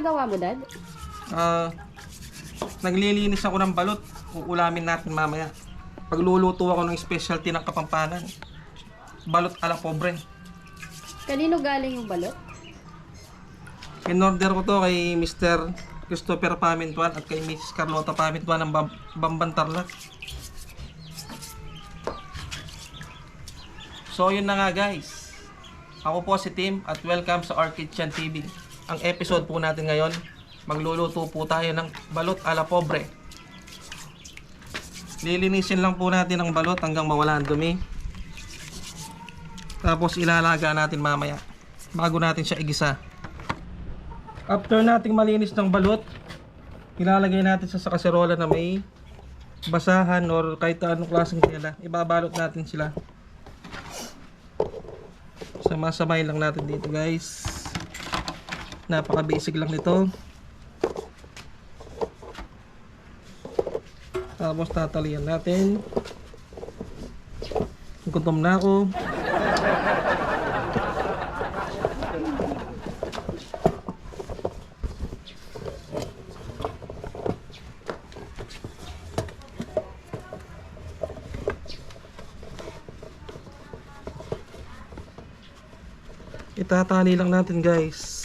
ginagawa mo, Dad? Naglilinis ako ng balot. Uulamin natin mamaya. Pagluluto ako ng specialty ng Kapampangan. Balot ala pobre. Kanino galing yung balot? In-order ko to kay Mr. Christopher Pamintuan at kay Mrs. Carlota Pamintuan ng Bambantarlac. So yun na nga guys. Ako po si Tim at welcome sa Our Kitchen TV. Ang episode po natin ngayon, magluluto po tayo ng balot ala pobre. Lilinisin lang po natin ang balot hanggang mawala ang dumi. Tapos ilalaga natin mamaya bago natin siya igisa. After nating malinis ng balot, ilalagay natin sa kaserola na may basahan or kahit anong klaseng tela. Ibabalot natin sila. Sama-sabay lang natin dito guys. Napaka-basic lang nito. Tapos tatalian natin. Gutom na ako. Itatali lang natin guys.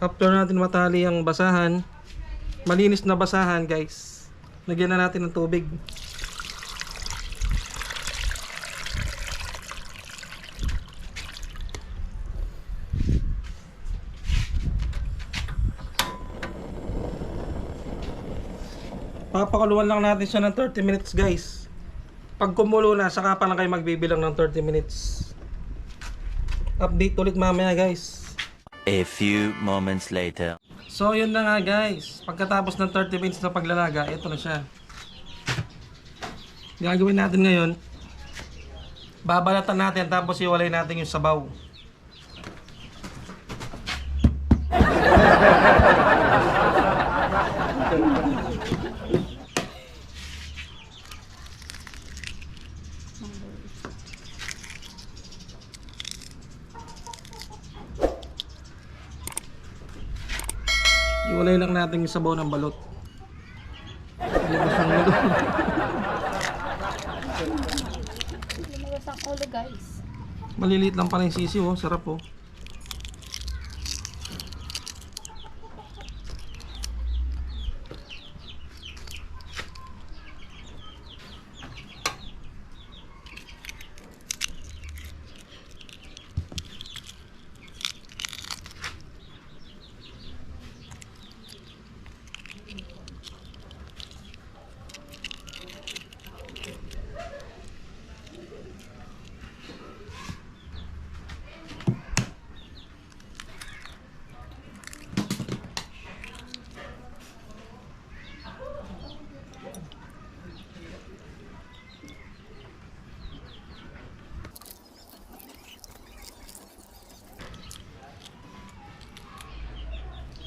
After natin matali ang basahan, malinis na basahan guys, lagyan na natin ng tubig. Papakuluan lang natin siya ng 30 minutes guys. Pag kumulo na, saka pa lang kayo magbibilang ng 30 minutes. Update ulit mamaya guys. A few moments later. So yun na nga guys. Pagkatapos ng 30 minutes na paglalaga, ito na siya. Gagawin natin ngayon, babalatan natin tapos iwalay natin yung sabaw. Iwalay lang natin yung sabaw ng balot. Lumagas ang ulo, guys. Maliliit lang pala yung sisiw, oh. Sarap oh.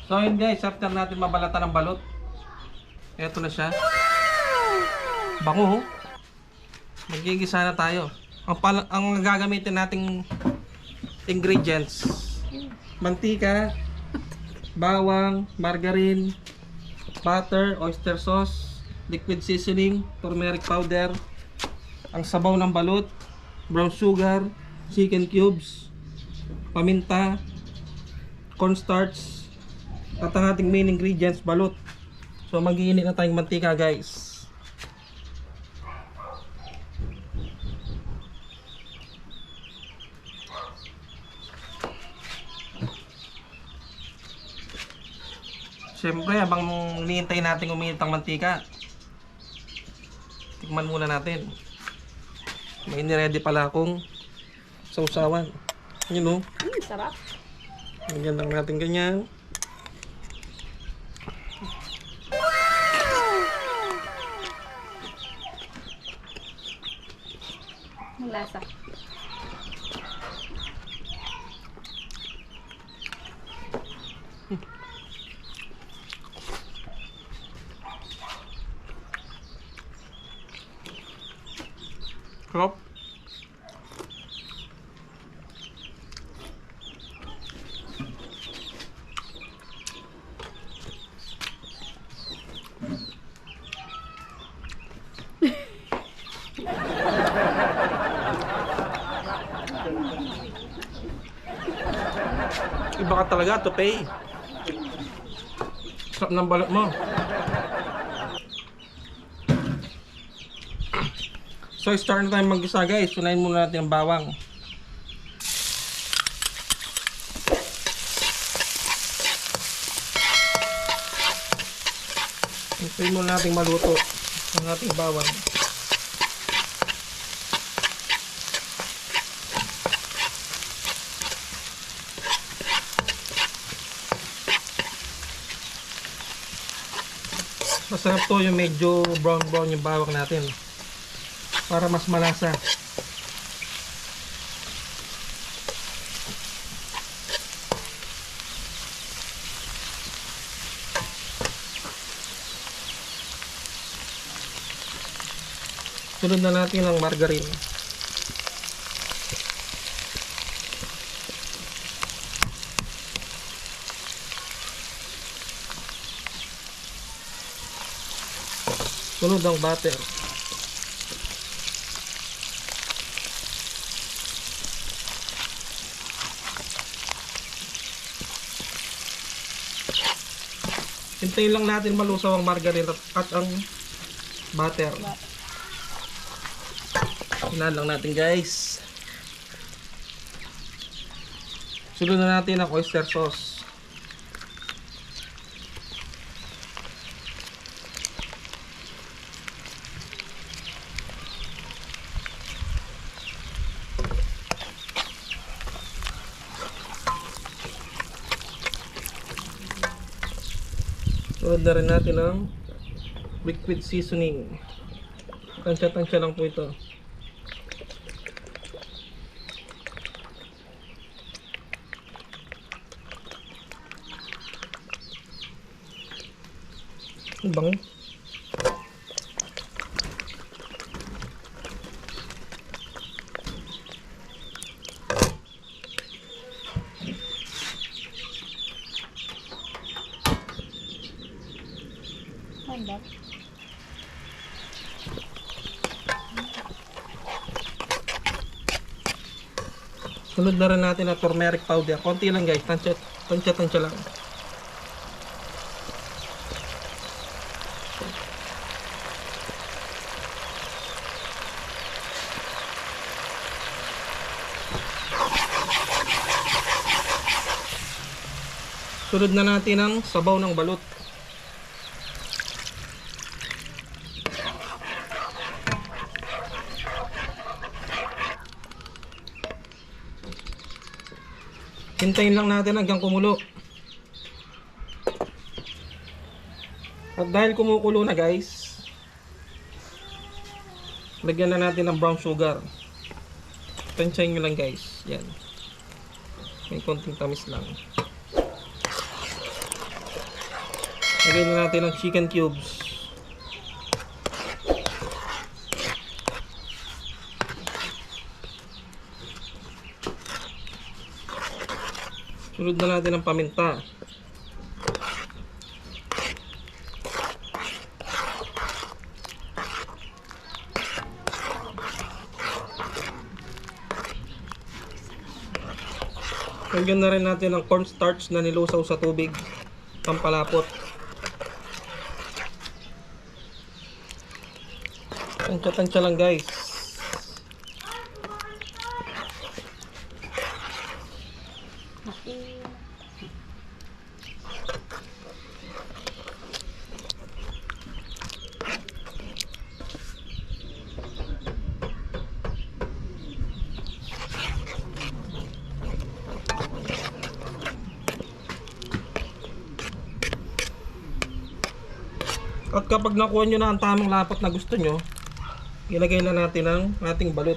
So yun guys, after natin mabalatan ng balot, eto na siya. Bango. Magigisa na tayo. Ang gagamitin nating ingredients: mantika, bawang, margarine, butter, oyster sauce, liquid seasoning, turmeric powder, ang sabaw ng balot, brown sugar, chicken cubes, paminta, cornstarch, at ang ating main ingredients, balot. So mag-iinit na tayong mantika guys. Siyempre habang hinihintay natin uminit ang mantika, tikman muna natin. May niready pala akong sausawan. Yun o. Sarap. Lagyan lang natin ganyan. Ang lasa. Sarap. Iba ka talaga, Tupay. Sarap ng balot mo. So, start na tayo mag-gisa guys. Sunayin muna natin ang bawang. Hintayin muna natin maluto ang ating bawang. Masarap to yung medyo brown yung bawang natin para mas malasa. Sunod na natin ang margarine. Sunod ang butter. Hintayin lang natin malusaw ang margarine at ang butter. Hinaan lang natin guys. Sunod na natin ang oyster sauce. Sunod na rin natin ang liquid seasoning. Tansya-tansya lang po ito. Ang bango. Mandap. Sunod na rin natin ang turmeric powder. Konti lang guys, tansya lang. Sunod na natin ang sabaw ng balut. Hintayin lang natin hanggang kumulo. At dahil kumukulo na guys, lagyan na natin ng brown sugar. Tansyahin nyo lang guys. Yan. May konting tamis lang. Lagyan na natin ng chicken cubes. Sunod na natin ang paminta. Lagyan na rin natin ang cornstarch na nilusaw sa tubig. Pampalapot. Tansya-tansya lang guys. At kapag nakuha nyo na ang tamang lapot na gusto nyo, ilagay na natin ang ating balut.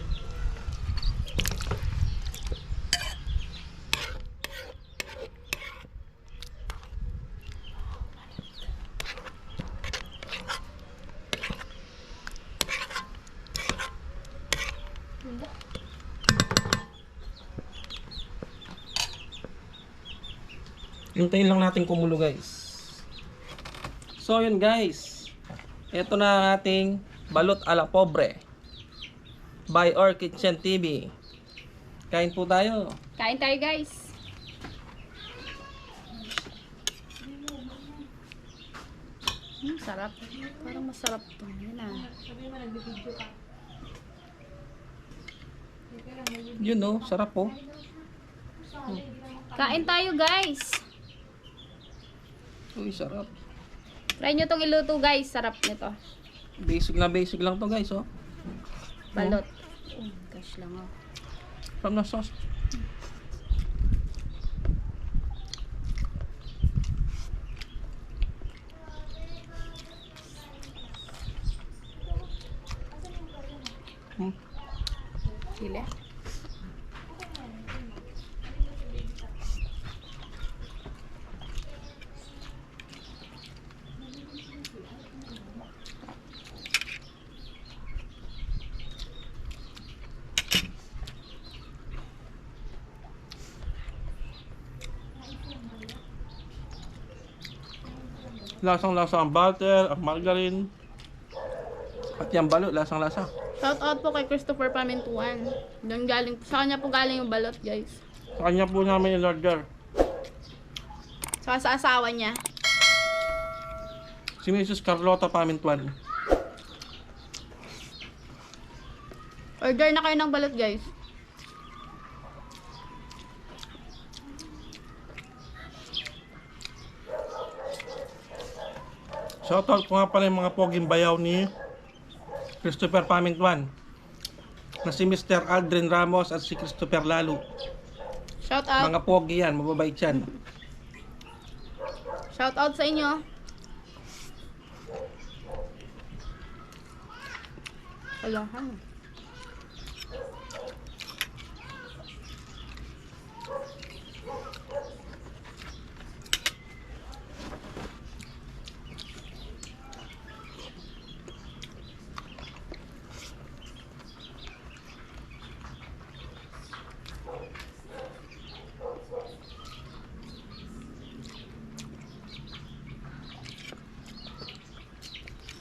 Hintayin lang natin kumulo guys. So yun guys, ito na ang ating balot a la pobre by Our Kitchen TV. Kain po tayo. Kain tayo guys. Sarap. Parang masarap to. Yan ah. Yun oh, sarap oh. Kain tayo guys. Uy, sarap. Try nyo tong iluto guys. Sarap nito. Basic lang to guys oh. Balot. Oh, gosh lang oh. Sarap na sauce. Sila. Lasang-lasa ang butter, ang margarine. At yung balot, lasang-lasa. Shout out po kay Christopher Pamintuan. Doon galing, sa kanya po galing yung balot guys. Sa kanya po namin in-order. Saka sa asawa niya. Si Mrs. Carlota Pamintuan. Order na kayo ng balot guys. Shoutout ko nga pala yung mga poging bayaw ni Christopher Pamintuan. Na si Mr. Aldrin Ramos at si Christopher Lalo. Shout out. Mga pogi yan, mababait yan. Shout out sa inyo. Alahan.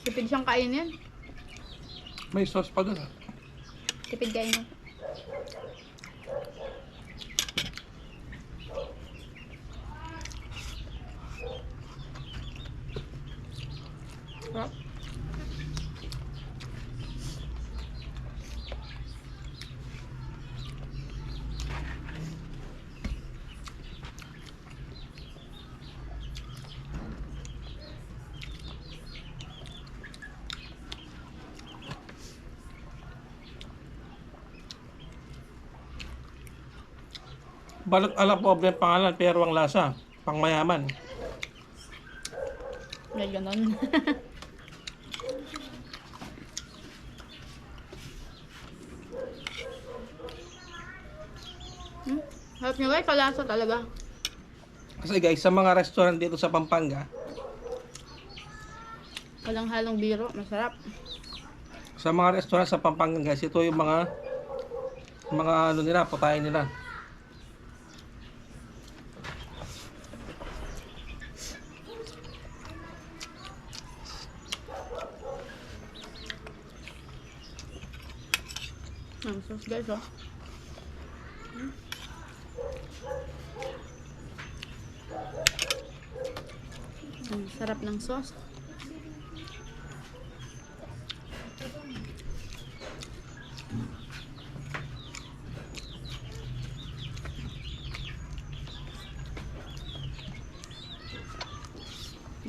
Tipid siyang kainin. May sauce pa doon. Tipid kainin. Sarap. Balot ala pobre ang pangalan pero ang lasa, pangmayaman. May ganon. Harap nyo guys, kalasa talaga. Kasi guys, sa mga restaurant dito sa Pampanga, Walang halong biro, masarap. sa mga restaurant sa Pampanga guys, ito yung mga ano nila, putahin nila. Ang sauce guys oh. Ang sarap ng sauce.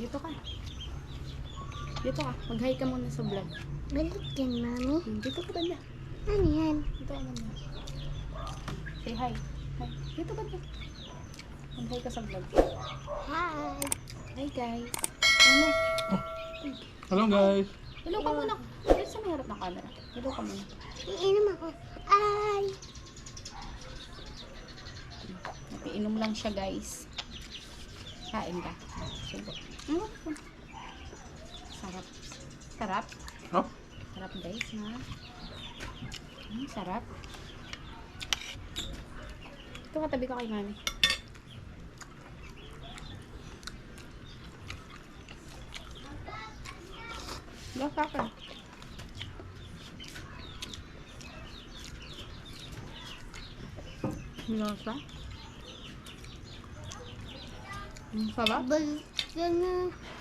Dito ka. Dito ka. Mag-hi ka muna sa vlog. Balot yan, Mami. Dito ka banda. Ano yan? Dito ka banda. Say hi. Hi. Dito banda. Mag-hi ka sa vlog. Hi. Hi guys. Ano? Hello guys. Hello ka muna. Dito sa may harap ng camera. Hello ka muna. Iinom ako. Ay. Napiinom lang siya guys. Kain ka. Subo. Sarap. Sarap. Oh, Sarap guys ha. Sarap. Ito katabi ko kay mami. Lasa ka. Lasa. Sarap. Balot yan na.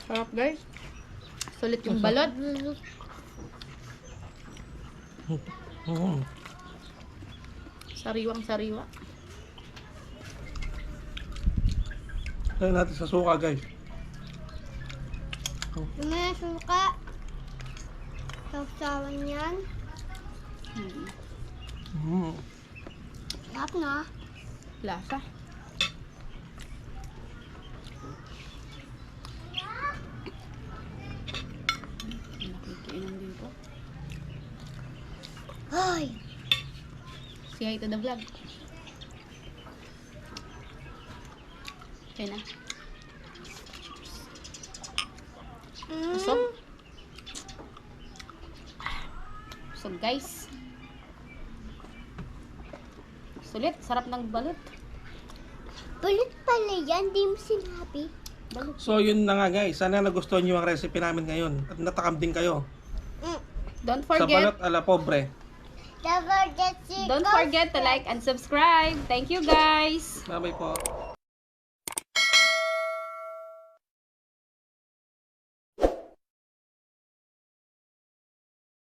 Sarap guys. Sulit yung balot. Mm. Sariwang sariwa. Lagyan natin sa suka, guys. May suka. Sausawan yan. Mm. Sarap na. Lasa. Nakikiinom dito. Hoy! Say hi to the vlog. Okay na. Busog. Busog guys. Sulit. Sarap ng balot. Balut pala yan. Di mo sinabi. Balot. So, yun na nga, guys. Sana nagustuhan nyo ang recipe namin ngayon. At natakam din kayo. Don't Sa forget. balot ala pobre. Don't forget to like and subscribe. Thank you guys. Bye-bye po.